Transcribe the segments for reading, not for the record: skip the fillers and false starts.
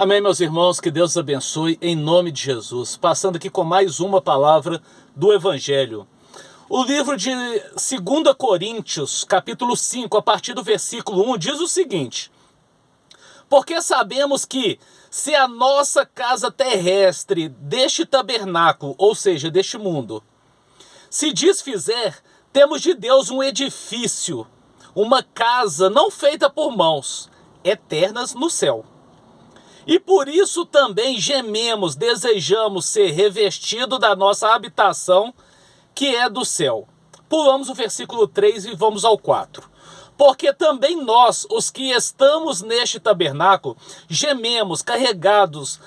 Amém, meus irmãos, que Deus os abençoe em nome de Jesus. Passando aqui com mais uma palavra do Evangelho. O livro de 2 Coríntios, capítulo 5, a partir do versículo 1, diz o seguinte: porque sabemos que se a nossa casa terrestre deste tabernáculo, ou seja, deste mundo, se desfizer, temos de Deus um edifício, uma casa não feita por mãos, eternas no céu. E por isso também gememos, desejamos ser revestidos da nossa habitação, que é do céu. Pulamos o versículo 3 e vamos ao 4. Porque também nós, os que estamos neste tabernáculo, gememos, carregados,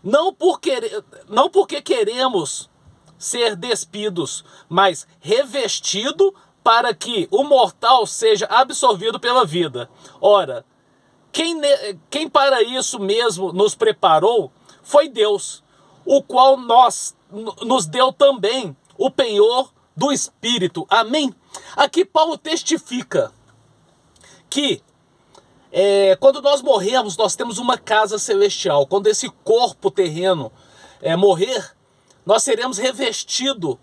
não porque queremos ser despidos, mas revestido para que o mortal seja absorvido pela vida. Ora, quem para isso mesmo nos preparou foi Deus, o qual nos deu também o penhor do Espírito. Amém? Aqui Paulo testifica que quando nós morrermos, nós temos uma casa celestial. Quando esse corpo terreno morrer, nós seremos revestidos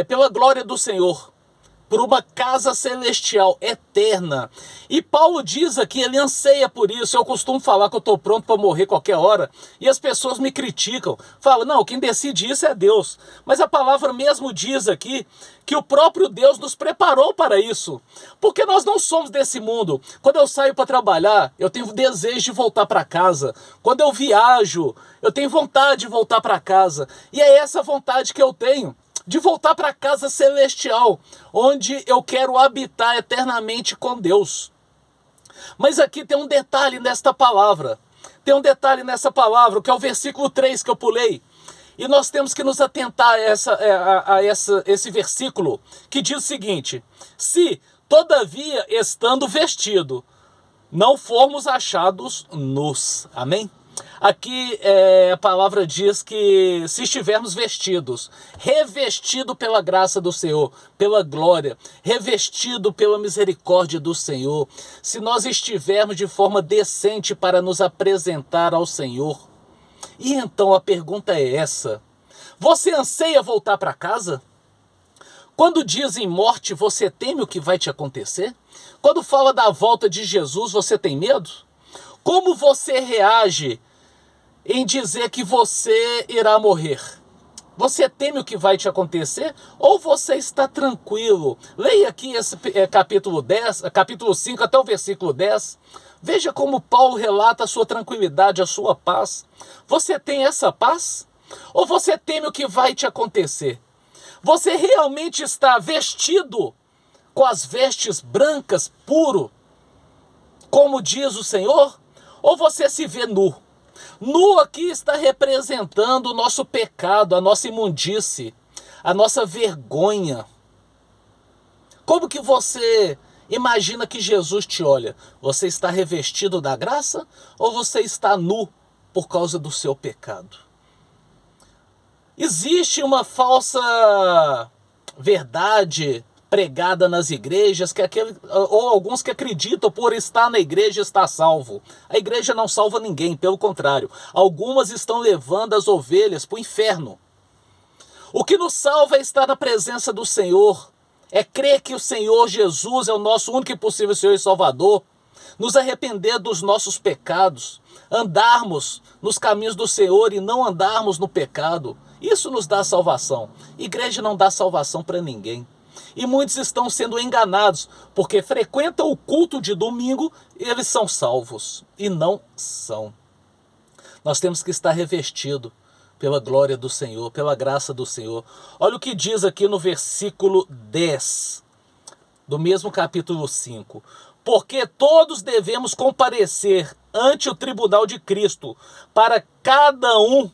pela glória do Senhor, por uma casa celestial eterna. E Paulo diz aqui, ele anseia por isso. Eu costumo falar que eu estou pronto para morrer qualquer hora, e as pessoas me criticam, falam, não, quem decide isso é Deus. Mas a palavra mesmo diz aqui que o próprio Deus nos preparou para isso, porque nós não somos desse mundo. Quando eu saio para trabalhar, eu tenho desejo de voltar para casa. Quando eu viajo, eu tenho vontade de voltar para casa, e é essa vontade que eu tenho, de voltar para a casa celestial, onde eu quero habitar eternamente com Deus. Mas aqui tem um detalhe nesta palavra. Tem um detalhe nessa palavra, que é o versículo 3 que eu pulei. E nós temos que nos atentar a esse versículo, que diz o seguinte: se, todavia, estando vestido, não formos achados nus. Amém? Aqui a palavra diz que se estivermos vestidos, revestido pela graça do Senhor, pela glória, revestido pela misericórdia do Senhor, se nós estivermos de forma decente para nos apresentar ao Senhor. E então a pergunta é essa: você anseia voltar para casa? Quando dizem morte, você teme o que vai te acontecer? Quando fala da volta de Jesus, você tem medo? Como você reage em dizer que você irá morrer? Você teme o que vai te acontecer ou você está tranquilo? Leia aqui esse capítulo 5 até o versículo 10. Veja como Paulo relata a sua tranquilidade, a sua paz. Você tem essa paz? Ou você teme o que vai te acontecer? Você realmente está vestido com as vestes brancas, puro, como diz o Senhor? Ou você se vê nu? Nu aqui está representando o nosso pecado, a nossa imundície, a nossa vergonha. Como que você imagina que Jesus te olha? Você está revestido da graça ou você está nu por causa do seu pecado? Existe uma falsa verdade pregada nas igrejas, ou alguns que acreditam por estar na igreja está salvo. A igreja não salva ninguém, pelo contrário. Algumas estão levando as ovelhas para o inferno. O que nos salva é estar na presença do Senhor, é crer que o Senhor Jesus é o nosso único e possível Senhor e Salvador, nos arrepender dos nossos pecados, andarmos nos caminhos do Senhor e não andarmos no pecado. Isso nos dá salvação. Igreja não dá salvação para ninguém. E muitos estão sendo enganados, porque frequentam o culto de domingo e eles são salvos. E não são. Nós temos que estar revestidos pela glória do Senhor, pela graça do Senhor. Olha o que diz aqui no versículo 10, do mesmo capítulo 5. Porque todos devemos comparecer ante o tribunal de Cristo, para cada um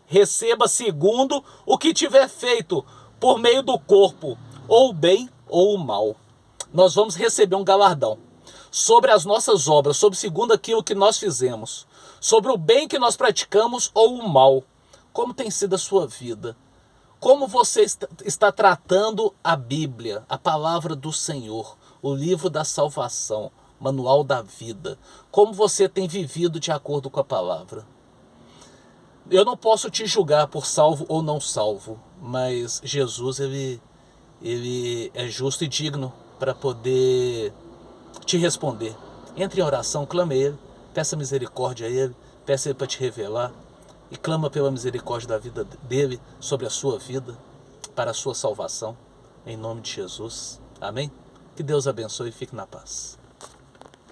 receba segundo o que tiver feito por meio do corpo, ou o bem ou o mal. Nós vamos receber um galardão sobre as nossas obras, sobre segundo aquilo que nós fizemos, sobre o bem que nós praticamos ou o mal. Como tem sido a sua vida? Como você está tratando a Bíblia, a palavra do Senhor, o livro da salvação, manual da vida. Como você tem vivido de acordo com a palavra. Eu não posso te julgar por salvo ou não salvo, mas Jesus, ele é justo e digno para poder te responder. Entre em oração, clame a Ele, peça misericórdia a Ele, peça a Ele para te revelar e clama pela misericórdia da vida dele sobre a sua vida, para a sua salvação, em nome de Jesus. Amém? Que Deus abençoe e fique na paz.